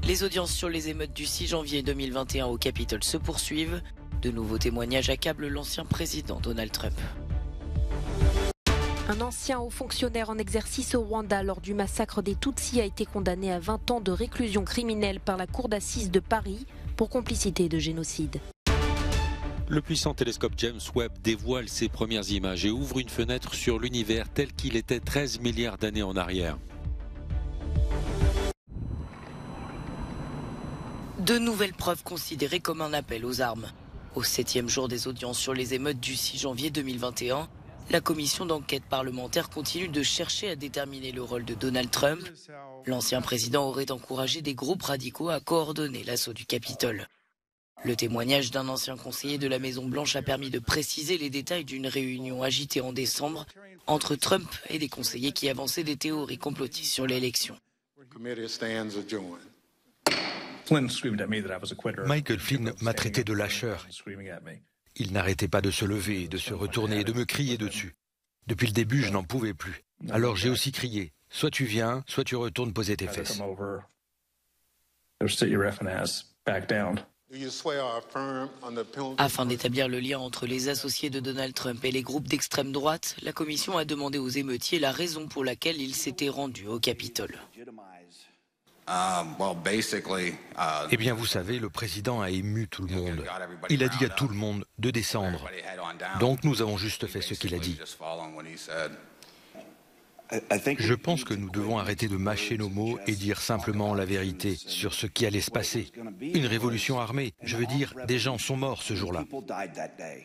Les audiences sur les émeutes du 6 janvier 2021 au Capitole se poursuivent. De nouveaux témoignages accablent l'ancien président Donald Trump. Un ancien haut fonctionnaire en exercice au Rwanda lors du massacre des Tutsis a été condamné à 20 ans de réclusion criminelle par la cour d'assises de Paris pour complicité de génocide. Le puissant télescope James Webb dévoile ses premières images et ouvre une fenêtre sur l'univers tel qu'il était 13 milliards d'années en arrière. De nouvelles preuves considérées comme un appel aux armes. Au 7e jour des audiences sur les émeutes du 6 janvier 2021, la commission d'enquête parlementaire continue de chercher à déterminer le rôle de Donald Trump. L'ancien président aurait encouragé des groupes radicaux à coordonner l'assaut du Capitole. Le témoignage d'un ancien conseiller de la Maison-Blanche a permis de préciser les détails d'une réunion agitée en décembre entre Trump et des conseillers qui avançaient des théories complotistes sur l'élection. Michael Flynn m'a traité de lâcheur. Il n'arrêtait pas de se lever, de se retourner et de me crier dessus. Depuis le début, je n'en pouvais plus. Alors j'ai aussi crié, soit tu viens, soit tu retournes poser tes fesses. Afin d'établir le lien entre les associés de Donald Trump et les groupes d'extrême droite, la commission a demandé aux émeutiers la raison pour laquelle ils s'étaient rendus au Capitole. Eh bien, vous savez, le président a ému tout le monde. Il a dit à tout le monde de descendre. Donc, nous avons juste fait ce qu'il a dit. Je pense que nous devons arrêter de mâcher nos mots et dire simplement la vérité sur ce qui allait se passer. Une révolution armée, je veux dire, des gens sont morts ce jour-là.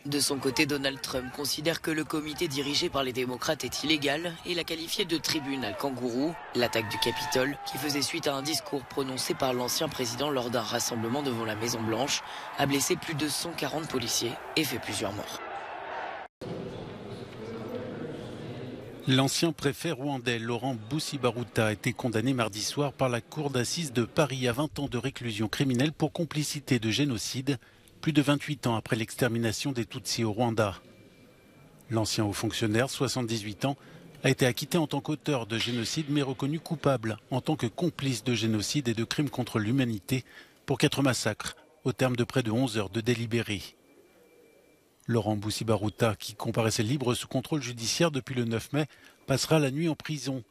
De son côté, Donald Trump considère que le comité dirigé par les démocrates est illégal et l'a qualifié de tribunal kangourou. L'attaque du Capitole, qui faisait suite à un discours prononcé par l'ancien président lors d'un rassemblement devant la Maison-Blanche, a blessé plus de 140 policiers et fait plusieurs morts. L'ancien préfet rwandais Laurent Boussibarouta a été condamné mardi soir par la cour d'assises de Paris à 20 ans de réclusion criminelle pour complicité de génocide, plus de 28 ans après l'extermination des Tutsis au Rwanda. L'ancien haut fonctionnaire, 78 ans, a été acquitté en tant qu'auteur de génocide mais reconnu coupable en tant que complice de génocide et de crimes contre l'humanité pour 4 massacres au terme de près de 11 heures de délibéré. Laurent Boussibarouta, qui comparaissait libre sous contrôle judiciaire depuis le 9 mai, passera la nuit en prison.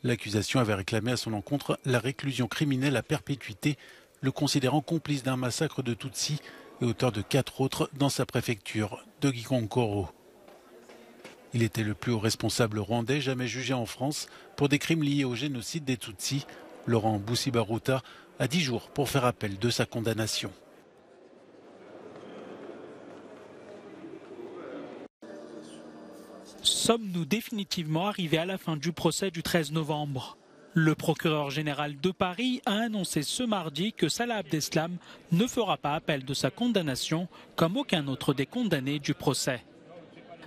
L'accusation avait réclamé à son encontre la réclusion criminelle à perpétuité, le considérant complice d'un massacre de Tutsis et auteur de 4 autres dans sa préfecture de Gikonkoro. Il était le plus haut responsable rwandais jamais jugé en France pour des crimes liés au génocide des Tutsis. Laurent Boussibarouta a 10 jours pour faire appel de sa condamnation. Sommes-nous définitivement arrivés à la fin du procès du 13 novembre? Le procureur général de Paris a annoncé ce mardi que Salah Abdeslam ne fera pas appel de sa condamnation comme aucun autre des condamnés du procès.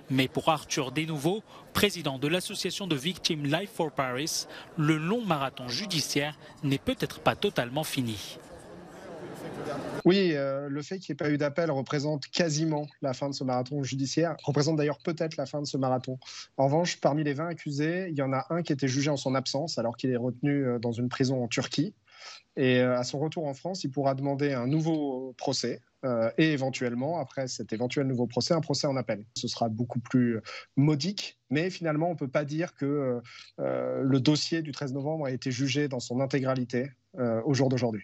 Mais pour Arthur Desnouveau, président de l'association de victimes Life for Paris, le long marathon judiciaire n'est peut-être pas totalement fini. Oui, le fait qu'il n'y ait pas eu d'appel représente quasiment la fin de ce marathon judiciaire, représente d'ailleurs peut-être la fin de ce marathon. En revanche, parmi les 20 accusés, il y en a un qui était jugé en son absence alors qu'il est retenu dans une prison en Turquie. Et à son retour en France, il pourra demander un nouveau procès et éventuellement, après cet éventuel nouveau procès, un procès en appel. Ce sera beaucoup plus modique, mais finalement, on ne peut pas dire que le dossier du 13 novembre a été jugé dans son intégralité au jour d'aujourd'hui.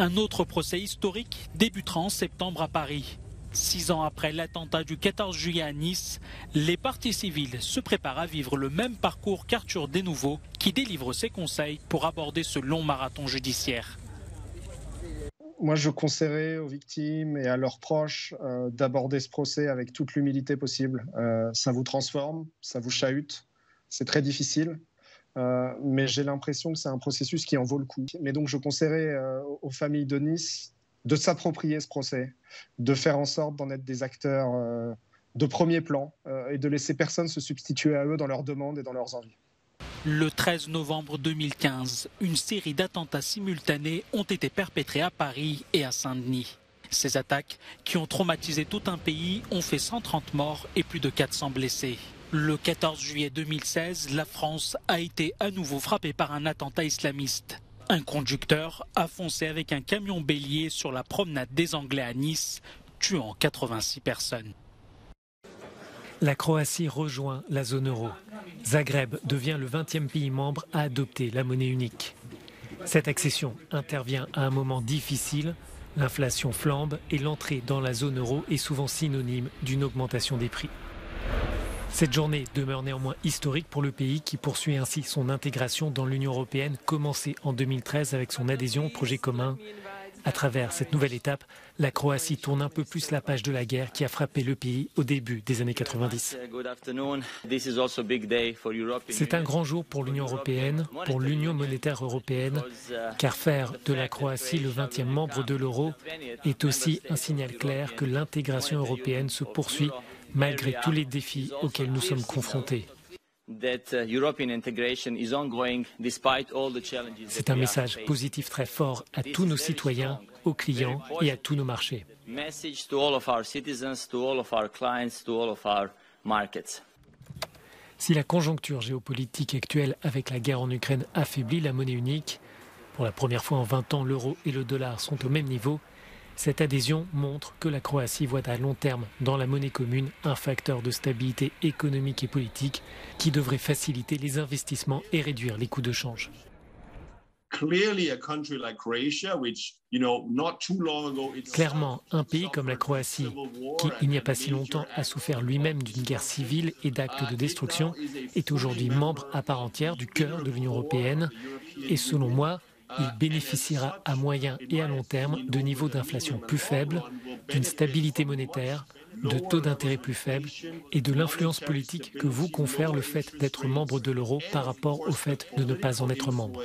Un autre procès historique débutera en septembre à Paris. 6 ans après l'attentat du 14 juillet à Nice, les parties civiles se préparent à vivre le même parcours qu'Arthur Desnouveau, qui délivre ses conseils pour aborder ce long marathon judiciaire. Moi, je conseillerais aux victimes et à leurs proches d'aborder ce procès avec toute l'humilité possible. Ça vous transforme, ça vous chahute, c'est très difficile. Mais j'ai l'impression que c'est un processus qui en vaut le coup. Mais donc je conseillerais aux familles de Nice de s'approprier ce procès, de faire en sorte d'en être des acteurs de premier plan et de laisser personne se substituer à eux dans leurs demandes et dans leurs envies. Le 13 novembre 2015, une série d'attentats simultanés ont été perpétrés à Paris et à Saint-Denis. Ces attaques, qui ont traumatisé tout un pays, ont fait 130 morts et plus de 400 blessés. Le 14 juillet 2016, la France a été à nouveau frappée par un attentat islamiste. Un conducteur a foncé avec un camion bélier sur la promenade des Anglais à Nice, tuant 86 personnes. La Croatie rejoint la zone euro. Zagreb devient le 20e pays membre à adopter la monnaie unique. Cette accession intervient à un moment difficile. L'inflation flambe et l'entrée dans la zone euro est souvent synonyme d'une augmentation des prix. Cette journée demeure néanmoins historique pour le pays qui poursuit ainsi son intégration dans l'Union européenne, commencée en 2013 avec son adhésion au projet commun. À travers cette nouvelle étape, la Croatie tourne un peu plus la page de la guerre qui a frappé le pays au début des années 90. C'est un grand jour pour l'Union européenne, pour l'Union monétaire européenne, car faire de la Croatie le 20e membre de l'euro est aussi un signal clair que l'intégration européenne se poursuit malgré tous les défis auxquels nous sommes confrontés. C'est un message positif très fort à tous nos citoyens, aux clients et à tous nos marchés. Si la conjoncture géopolitique actuelle avec la guerre en Ukraine affaiblit la monnaie unique, pour la première fois en 20 ans, l'euro et le dollar sont au même niveau. Cette adhésion montre que la Croatie voit à long terme dans la monnaie commune un facteur de stabilité économique et politique qui devrait faciliter les investissements et réduire les coûts de change. Clairement, un pays comme la Croatie, qui il n'y a pas si longtemps a souffert lui-même d'une guerre civile et d'actes de destruction, est aujourd'hui membre à part entière du cœur de l'Union européenne et selon moi, il bénéficiera à moyen et à long terme de niveaux d'inflation plus faibles, d'une stabilité monétaire, de taux d'intérêt plus faibles et de l'influence politique que vous confère le fait d'être membre de l'euro par rapport au fait de ne pas en être membre.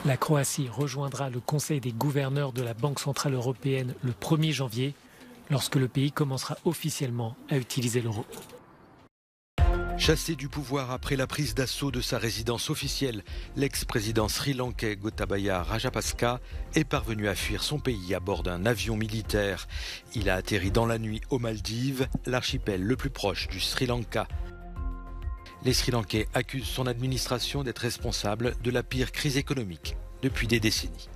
La Croatie rejoindra le Conseil des gouverneurs de la Banque centrale européenne le 1er janvier, lorsque le pays commencera officiellement à utiliser l'euro. Chassé du pouvoir après la prise d'assaut de sa résidence officielle, l'ex-président sri-lankais Gotabaya Rajapaksa est parvenu à fuir son pays à bord d'un avion militaire. Il a atterri dans la nuit aux Maldives, l'archipel le plus proche du Sri Lanka. Les Sri-Lankais accusent son administration d'être responsable de la pire crise économique depuis des décennies.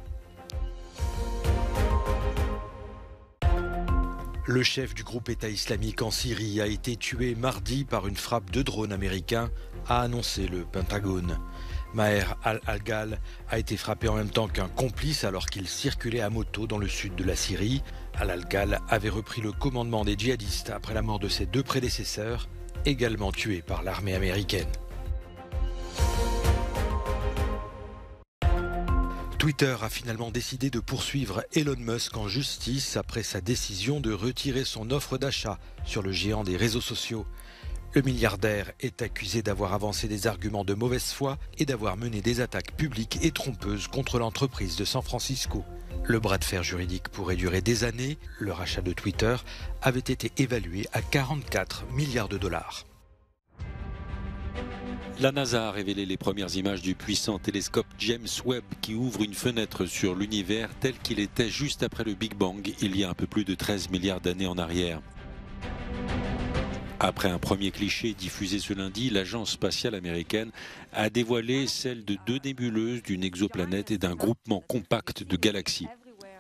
Le chef du groupe État islamique en Syrie a été tué mardi par une frappe de drone américain, a annoncé le Pentagone. Maher al-Algal a été frappé en même temps qu'un complice alors qu'il circulait à moto dans le sud de la Syrie. Al-Algal avait repris le commandement des djihadistes après la mort de ses deux prédécesseurs, également tués par l'armée américaine. Twitter a finalement décidé de poursuivre Elon Musk en justice après sa décision de retirer son offre d'achat sur le géant des réseaux sociaux. Le milliardaire est accusé d'avoir avancé des arguments de mauvaise foi et d'avoir mené des attaques publiques et trompeuses contre l'entreprise de San Francisco. Le bras de fer juridique pourrait durer des années. Le rachat de Twitter avait été évalué à 44 milliards de dollars. La NASA a révélé les premières images du puissant télescope James Webb qui ouvre une fenêtre sur l'univers tel qu'il était juste après le Big Bang il y a un peu plus de 13 milliards d'années en arrière. Après un premier cliché diffusé ce lundi, l'agence spatiale américaine a dévoilé celle de deux nébuleuses, d'une exoplanète et d'un groupement compact de galaxies.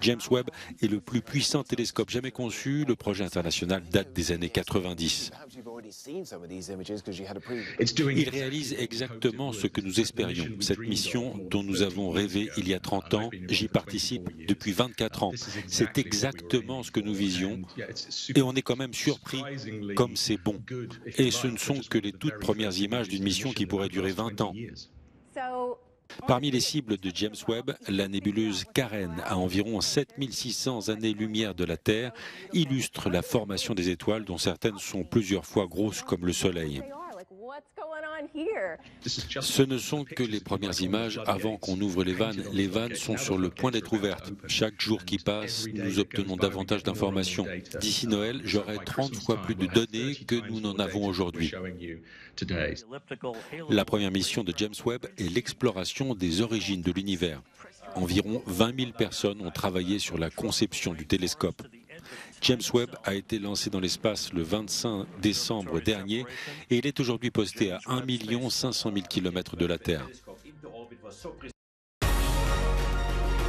James Webb est le plus puissant télescope jamais conçu. Le projet international date des années 90. Il réalise exactement ce que nous espérions. Cette mission dont nous avons rêvé il y a 30 ans, j'y participe depuis 24 ans. C'est exactement ce que nous visions. Et on est quand même surpris comme c'est bon. Et ce ne sont que les toutes premières images d'une mission qui pourrait durer 20 ans. Parmi les cibles de James Webb, la nébuleuse Karen, à environ 7600 années-lumière de la Terre, illustre la formation des étoiles dont certaines sont plusieurs fois grosses comme le Soleil. Ce ne sont que les premières images avant qu'on ouvre les vannes. Les vannes sont sur le point d'être ouvertes. Chaque jour qui passe, nous obtenons davantage d'informations. D'ici Noël, j'aurai 30 fois plus de données que nous n'en avons aujourd'hui. La première mission de James Webb est l'exploration des origines de l'univers. Environ 20 000 personnes ont travaillé sur la conception du télescope. James Webb a été lancé dans l'espace le 25 décembre dernier et il est aujourd'hui posté à 1 500 000 km de la Terre.